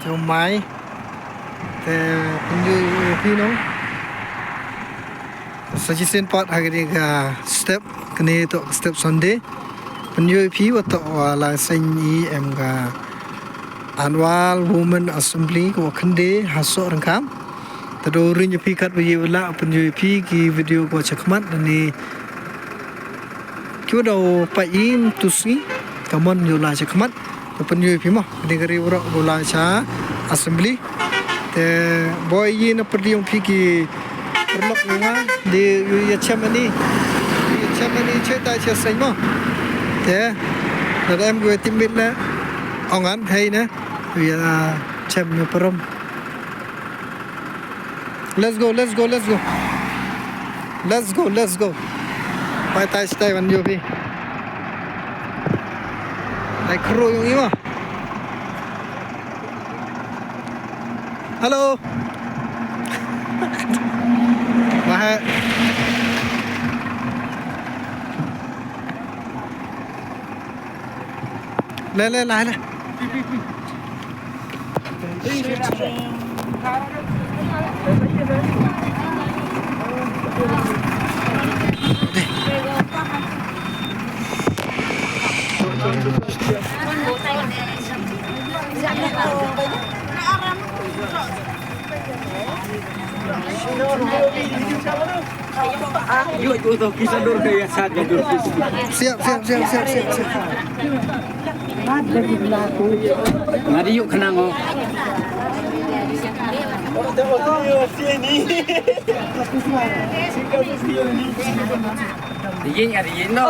theo máy thì như khi nó suggestion part hari ni step kini to step Sunday penyu pi wato la sanyi em ga annual women assembly ko khande haso rangkam tado rin pi kat wi la penyu pi ki video ko chakmat ni kyo do pa in tusi kamon yo la chakmat penyu pi mo ni gari ro la cha assembly te boy yin perdi yung pi ki Vlock nga di yu chamani chơi tay chơi xanh mo thế rồi em gue tim biết nè ông ăn hay nè vì chém như prom let's go bay tay tay vẫn nhiều đi lại crew yung ima hello Mahal. Le lah. Siap. Mari yuk kena ngok. Dijin no.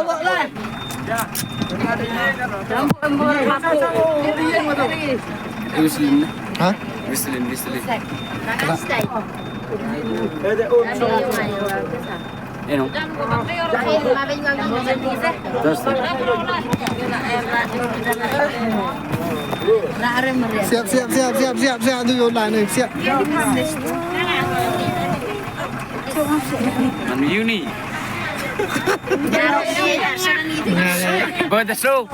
Muslim. Hah? Muslim. Terus. Siap tu yo line siap. Manu Yuni. Buat show.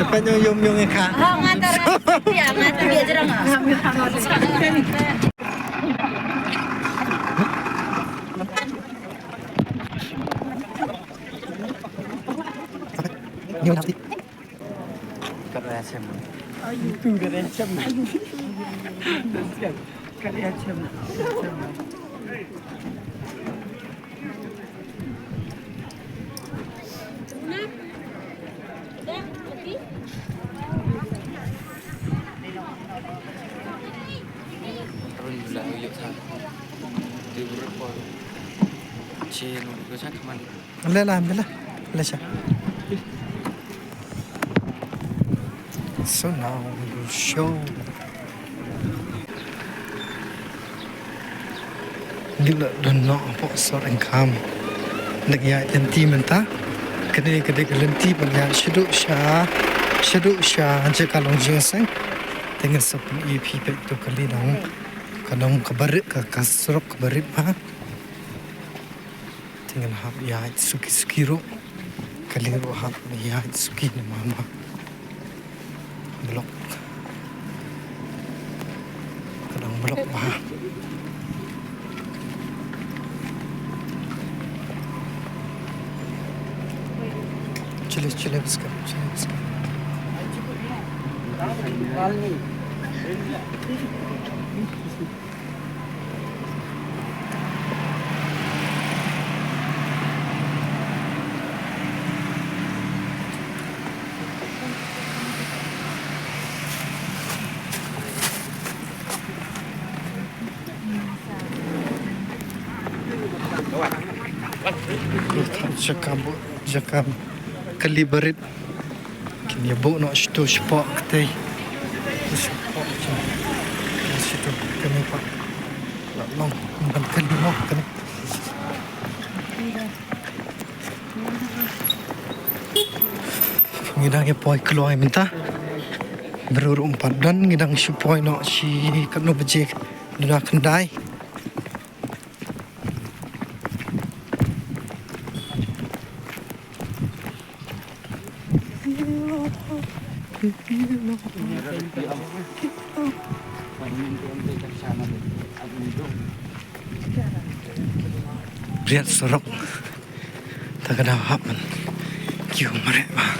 Depan yung ka. Ngantar dia jerang. Nhiều lắm đi. Kada xem. Itu kada xem. Kada xem. Alhamdulillah yuk sa. Di berapa? Cino ke sana mana? Alhamdulillah. Lesha. So now we will show Gila dono po sohryngkham Nak ya lenti menta Kene lenti bangya Shaduk sha Jaka long jingiaseng Dengan sepun EP pek tu kali dong Kadang kabarit ka kasrok kabarit pa Tinggal hap ya suki ro Kali ro hap ya suki ni mama Vlock kadang Vlock bah chile biskam Jakam kaliberit kini bo no sto spak tei spak situ kami pak long bukan kalimo kan ngidang poi kloi minta berurung padan ngidang si poi no si kanu bejek duna kendai Lihat sorok. Tak ada apa man. Kiu mereka.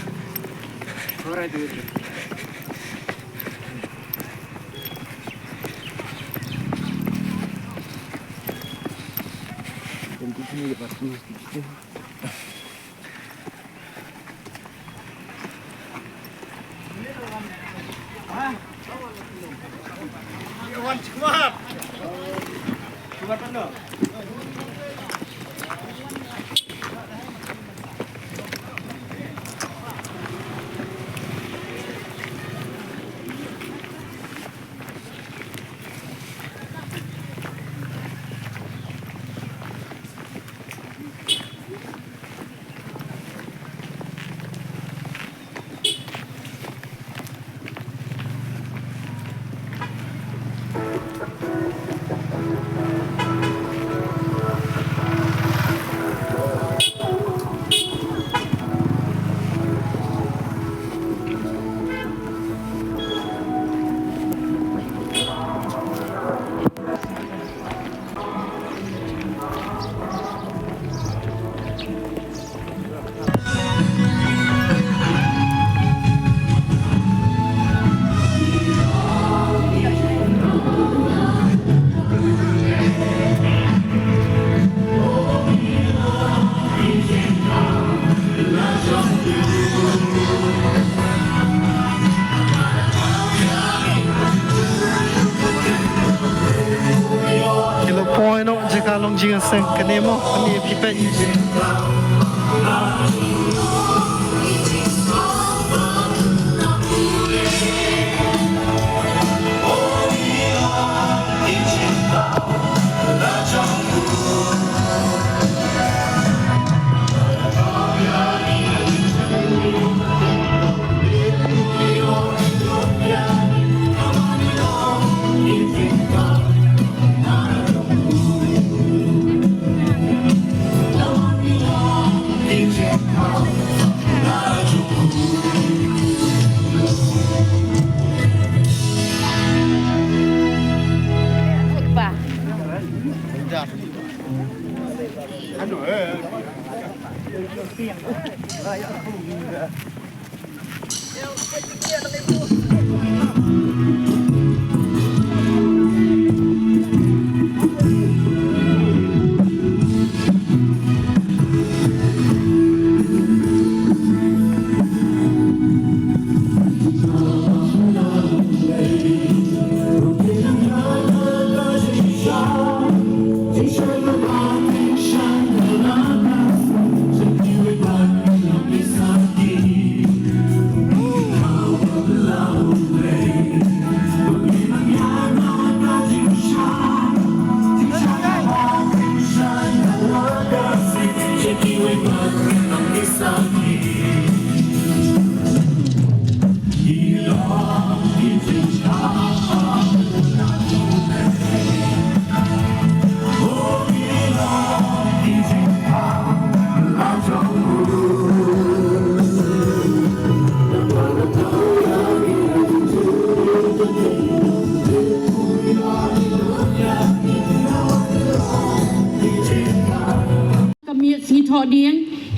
Point no jika long jingiaseng kenemo ani pipe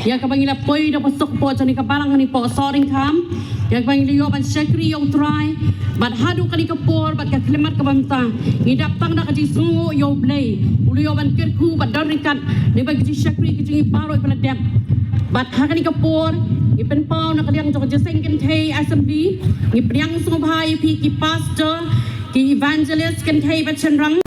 yang kapanggil poi da pasok po jani kabarang ni po sohryngkham yang kapanggil yo ban syakri yo try bat hadu kali kapor bat ka klimat ka banta ngidap tang da kaji sungu yo blay ulu yo ban kerku bat darikat ni bagi syakri ki paro peladap bat hakani kapor ni pen pau na kaliang jok jeseng kan thai assembly ni priang sungu bhai phi ki pastor ki evangelist kan thai bat chenrang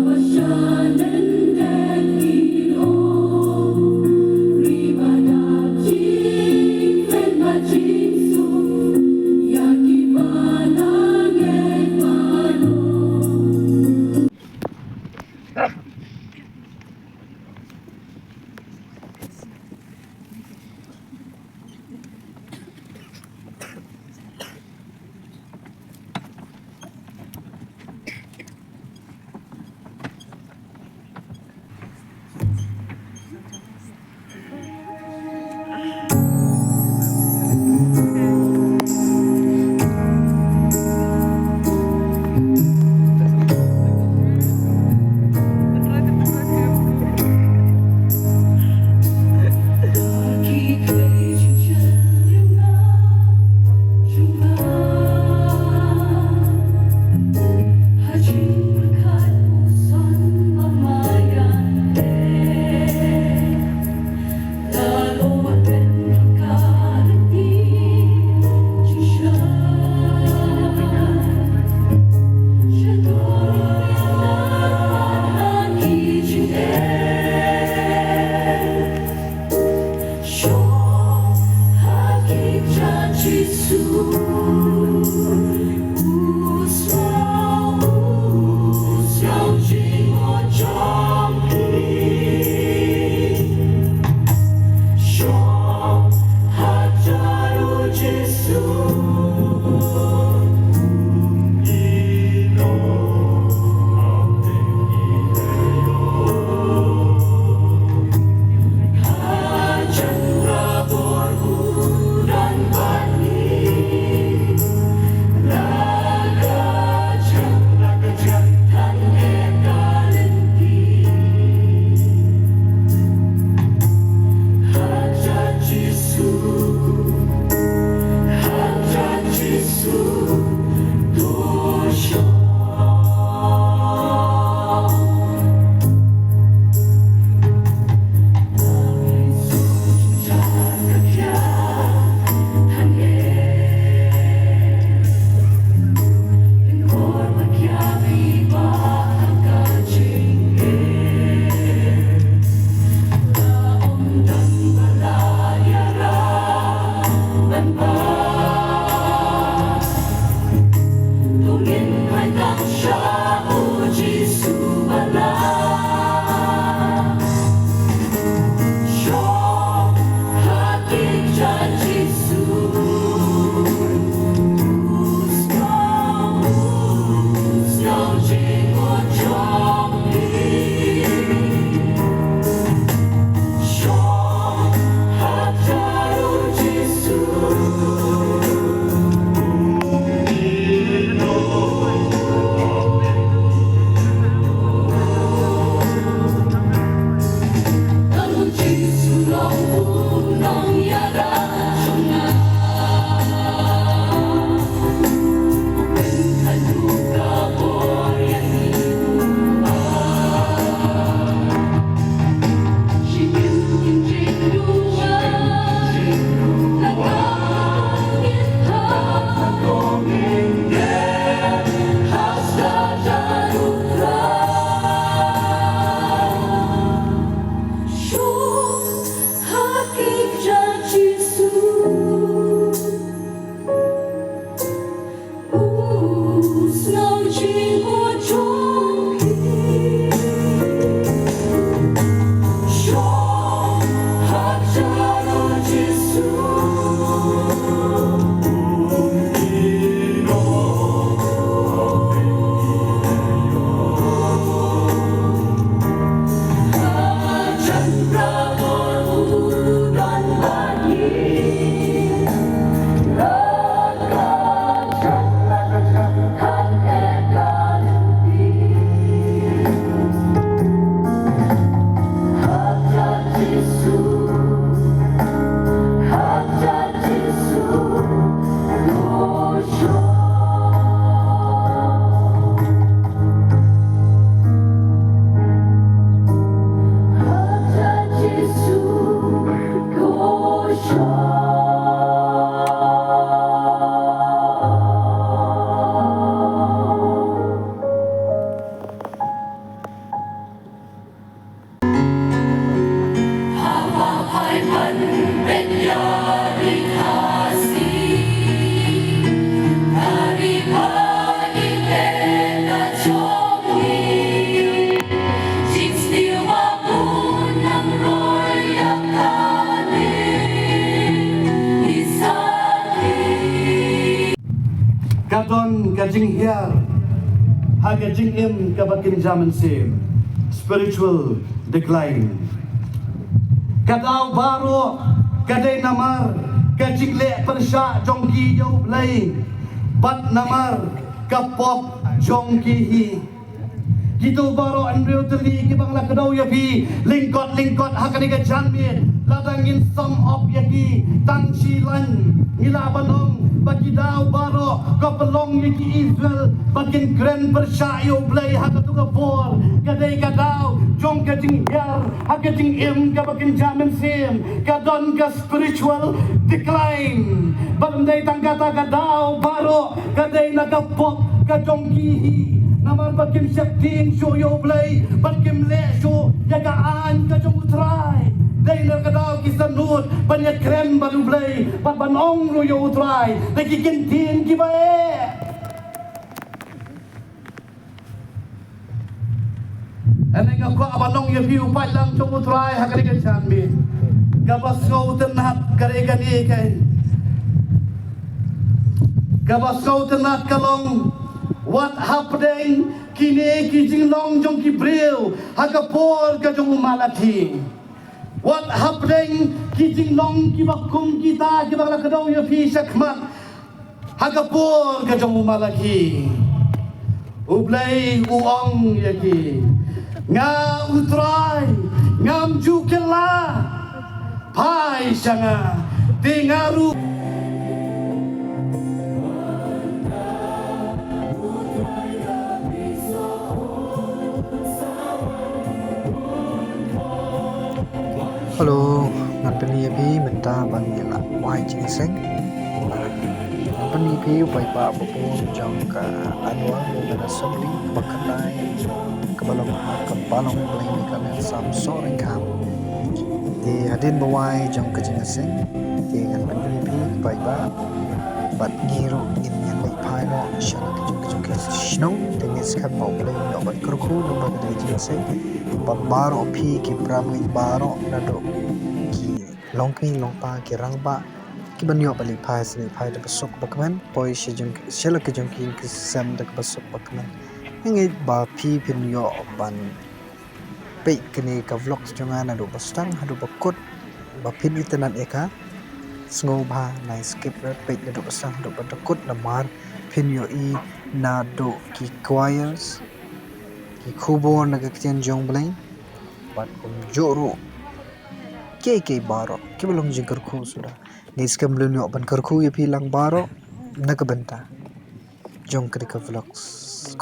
Kaba Kadon kajing hiar, hagajing im kabakin zaman sim, spiritual decline. Kadau baru, kadai namar, kajing le persya jongki yau blay, bat namar kapop jongki hi. Gitu baru Andrew teli kibang la kadau yapi, lingkot hakani ka janmin, ladangin some of yapi, tang silan, ngila banong. Bagi daw baro kapelong yaki Israel bakin grand persyayo blay hakatuga por kadai kadaw jong kajing yar hakating im kabakin jamin sim kadon ka spiritual decline bandai tangkata kadaw baro kadai nagapok kajong kihi naman bakin syakting shoyo blay bakin le syo yagaan kajong utray Dai na kadaw kisanut banyak krem balu blay bat banong lo yo utray nagigintin kibae Anay nga ko abanong yo view pa lang to utray hakarigan sanmi gabas ko tenat karigan ikay gabas ko tenat kalong what happening kini kijing long jong kibril hakapor ka jong malati What happening kijing long kibakum kita kibang lakadaw ya fi sakmat hagapor kajong umalaki ublay uong yaki nga utray ngam jukela pai sanga tingaru Hello, Napani Api, Menta Banila, Wai Jingiaseng. Napani Api, Paipa Bapun, Jangka, Anwar, Mudan Assembly, Bakanai, Kabalong Kapalong, Blaney Kanan, Sam Sohryngkham. Di Hadin Bawai, Jangka Jingiaseng, Di Napani Api, Paipa, Bat Giro, Indian Lake Pino, Shanak Jangka Snow, Dingis Kapau, Blaney, Obat Kurku, Lembaga Jingiaseng. Baro pi ki pramai baro nado ki longking longpa ki rangba ki banyo balik pai sini pai de besok bakman poi shejung shelak ki jongki ki sam de besok bakman ngi ba pi pinyo ban pe kini ka vlog jonga nado bastang hadu bakut ba pin itenan eka sngo ba nai skip pe nado bastang hadu bakut namar pinyo I nado ki choirs ki kubo nagaktian jong blay bat kum joro ke baro ki belong jingkar khu sudah nis kam lunyo ban karkhu ye pilang baro nagabanta jong krika vlogs